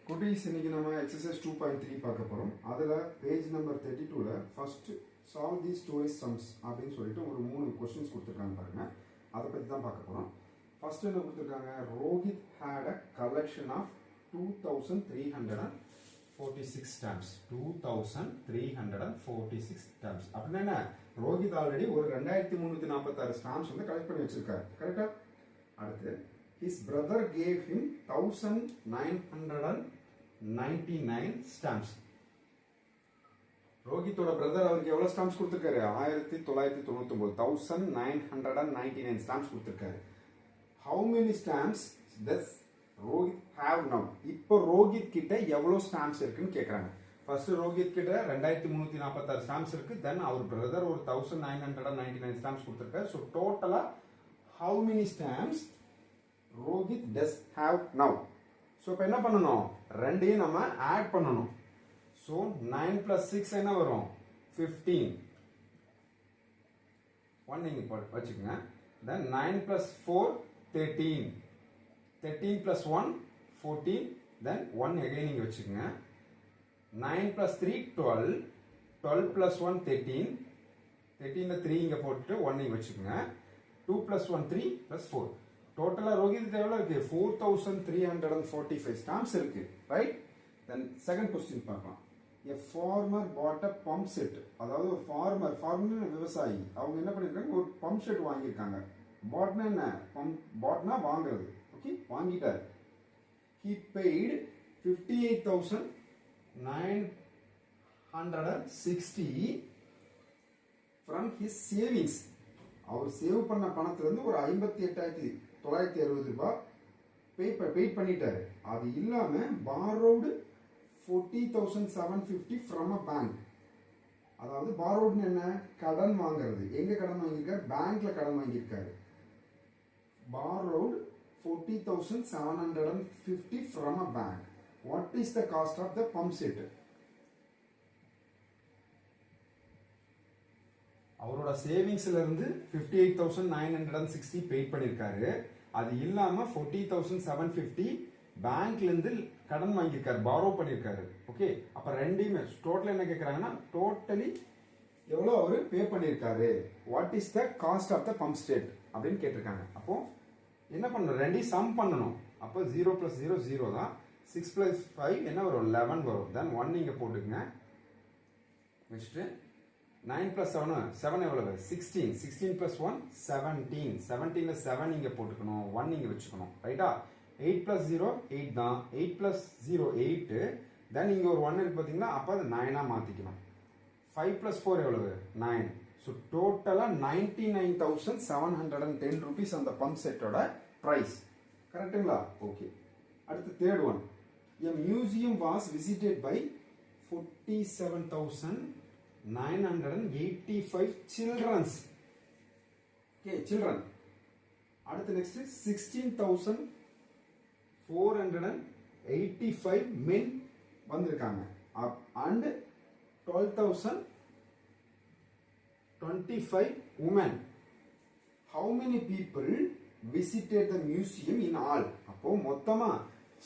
குட்டீஸ் இன்னைக்கு நம்ம எக்ஸசைஸ் 2.3 பார்க்க போகிறோம். அதில் பேஜ் நம்பர் 32ல first solve the tourist sums அப்படின்னு சொல்லிட்டு ஒரு 3 கொஸ்டின்ஸ் கொடுத்துருக்காங்க பாருங்க. அதை பற்றி தான் பார்க்க போகிறோம். ஃபர்ஸ்ட் என்ன கொடுத்துருக்காங்க, Rohit had a collection of 2346 stamps. 2346 stamps அப்படின்னா என்ன, ரோஹித் ஆல்ரெடி ஒரு 2346 ஸ்டாம்ப்ஸ் வந்து கலெக்ட் பண்ணி வச்சிருக்காரு. கரெக்டா? அடுத்து his brother gave him 1999 stamps. ரோஹித்தோட brother அவருக்கு எவ்வளவு ஸ்டாம்ப்ஸ் கொடுத்திருக்காரு? 1999 1999 ஸ்டாம்ப்ஸ் கொடுத்திருக்காரு. How many stamps does Rohit have now? இப்போ ரோஹித் கிட்ட எவ்வளவு ஸ்டாம்ப்ஸ் இருக்குன்னு கேக்குறாங்க. ஃபர்ஸ்ட் ரோஹித் கிட்ட 2346 ஸ்டாம்ப்ஸ் இருக்கு. தென் அவர் பிரதர் ஒரு 1999 ஸ்டாம்ப்ஸ் கொடுத்திருக்காரு. ஸோ டோட்டலா how many stamps Rohit does have now? So இப்போ என்ன பண்ணணும், ரெண்டையும் நம்ம ஆட் பண்ணணும். ஸோ 9 plus 6 என்ன வரும்? 15. 1 நீங்க வச்சுக்கோங்க. தென் 9 plus 4 13. 13 plus 1 14. தென் 1 again நீங்க வச்சுக்கோங்க. 9 plus 3 12. 12 plus 1 13. 13ல 3 இங்க போட்டுட்டு 1 நீங்க வச்சுக்கோங்க. 2 plus 1 3 plus 4. டோட்டலா ரோஹித் எவ்வளவு இருக்கு? 4345 ஸ்டாம்ப்ஸ் இருக்கு. ரைட்? தென் செகண்ட் क्वेश्चन பார்க்கலாம். A farmer bought a pump set. அதாவது ஒரு ஃபார்மர் விவசாயி அவங்க என்ன பண்ணிருக்காங்க, ஒரு பம்ப் செட் வாங்கியிருக்காங்க. பாட்னா என்ன? பாட்னா வாங்குறது. ஓகே, வாங்கிட்டாரு. He paid 58,960 from his savings. அவர் சேவ் பண்ண பணத்துல இருந்து ஒரு 58,960 ரூபாய் பே பண்ணிட்டாரு. அது இல்லாம borrowed 40,750 from a bank. அதாவது borrowed என்ன? கடன் வாங்குறது. எங்க கடன் வாங்கியிருக்காரு? பேங்க்ல கடன் வாங்கியிருக்காரு. borrowed 40,750 from a bank. What is the cost of the pump set? அவரோட சேவிங்ஸ்ல இருந்து 58,960 பே பண்ணிருக்காரு. அது இல்லாம 40,750 பேங்க்ல இருந்து கடன் வாங்கியிருக்காரு, பாரோ பண்ணிருக்காரு. ஓகே, அப்ப ரெண்டையுமே டோட்டல் என்ன கேக்குறாங்கன்னா, டோட்டலி எவ்வளவு அவரு பே பண்ணிருக்காரு, what is the cost of the pump set அப்படின்னு கேட்டிருக்காங்க. அப்போ என்ன பண்ணணும், ரெண்டையும் சம் பண்ணணும். அப்போ 0 plus 0 0 தான். 6 plus 5 என்ன வரும்? 11 வரும். தென் 1 நீங்க போட்டுக்கங்க. நெக்ஸ்ட் 9 plus 7 எவ்வளவு? 16. 16 plus 1 17. 17ல 7 இங்க போட்டுக்கணும், 1 இங்க வச்சுக்கணும். ரைட்டா? 8 plus 0 8 தான். 8 plus 0 8. தென் இங்க ஒரு 1 இருக்கு பாத்தீங்களா, அப்ப அது 9 மாத்திக்கணும். 5 plus 4 எவ்வளவு? 9. ஸோ டோட்டலா 99,710 rupees அந்த பம்ப் செட்டோட பிரைஸ். கரெக்டுங்களா? ஓகே. அடுத்து third one. A museum was visited by 47,985 childrens. Okay, children. அடுத்து நெக்ஸ்ட் 16,485 men வந்திருக்காங்க. and 12,025 women. How many people visited the museum in all? அப்போ மொத்தமா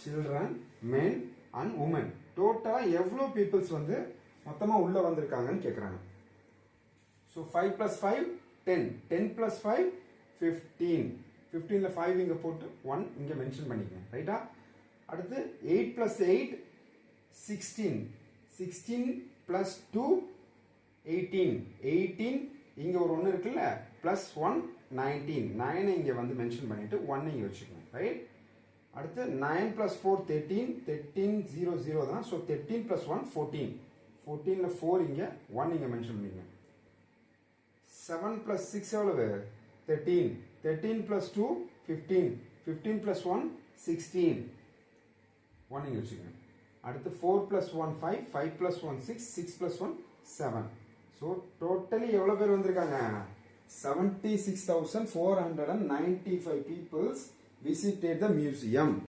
children, men and women டோட்டலா எவ்வளவு பீப்புள்ஸ் வந்து மொத்தமா உள்ள வந்திருக்காங்கன்னு கேக்குறாங்க. So 5 plus 5 10. 10 plus 5 15. 15ல 5 இங்க போட்டு 1 இங்க மென்ஷன் பண்ணிக்கங்க. ரைட்டா? அடுத்து 8 plus 8 16. 16 plus 2 18. 18 இங்க ஒரு 1 இருக்குல்ல, plus 1 19. 9 இங்க வந்து மென்ஷன் பண்ணிட்டு 1 இங்க வச்சுக்கணும். ரைட்? அடுத்து 9 plus 4 13. 13 0 0 தான். So 13 plus 1 14. 14ல 4 இங்க 1 இங்க மென்ஷன் பண்ணிக்கங்க. 7 plus 6 எவ்வளவு? 13. 13 plus 2 15. 15 plus 1 16. 1 இங்க வச்சுக்கங்க. அடுத்து 4 plus 1 5. 5 plus 1 6. 6 plus 1 7. So totally எவ்வளவு பேர் வந்திருக்காங்க? 76,495 peoples visited the museum.